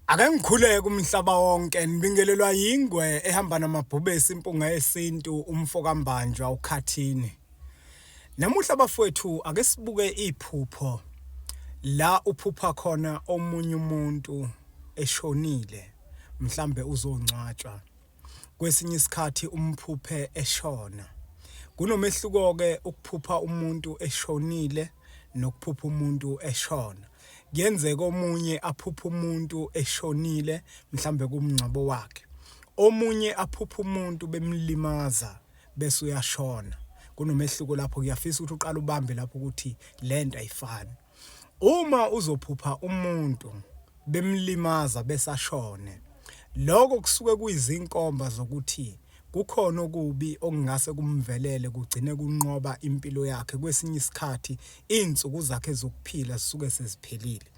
Ake ngikhuleke umhlaba wonke nibingelelwa yingwe ehamba namabhubesi impunga yesintu umfoka mbanjwa ukhathini. Namuhla bafowethu ake sibuke iphupho la uphupha khona omunye umuntu eshonile mhlambe uzongcwatshwa. Kwesinye isikhathi umphuphe eshona. Kunomehluko ke ukuphupha umuntu eshonile nokuphupha umuntu eshona. Kuyenzeka omunye aphupha umuntu eshonile mhlambe kumngcwabo wakhe. Omunye aphupha umuntu bemlimaza bese uyashona. Kunomehluko lapho kuyafisa ukuthi uqale ubambe lapho ukuthi lento ayifani. Uma uzophupha umuntu bemlimaza bese ashone. Lokho kusuke kuyizinkomba zokuthi kukhona okubi okungase kumvelele kugcine kunqoba impilo yakhe. Kwesinye isikhathi izinsuku zakhe zokuphila zisuke seziphelile.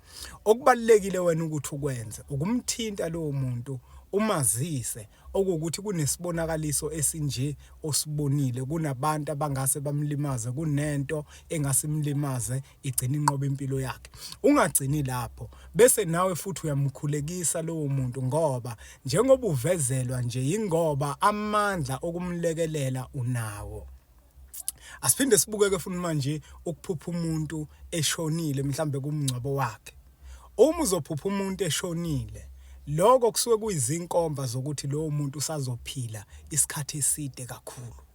Okubalekile wena ukuthi ukwenze ukumthinta lowo muntu umazise okuthi kunesibonakaliso esinje osibonile kunabantu abangase bamlimaze kunento engasimlimaze igcina inqoba impilo yakhe. Ungagcini lapho bese nawe futhi uyamkhulekisa lowo muntu ngoba njengoba uvezelwa nje ingoba amandla okumlekelela unawo. Asiphinde sibukeke futhi manje ukuphupha umuntu eshonile mhlambe kumngcwabo wakhe. Uma uzophupha umuntu eshonile lokho kusuke kuyizinkomba zokuthi lowo muntu usazophila isikhathi eside kakhulu.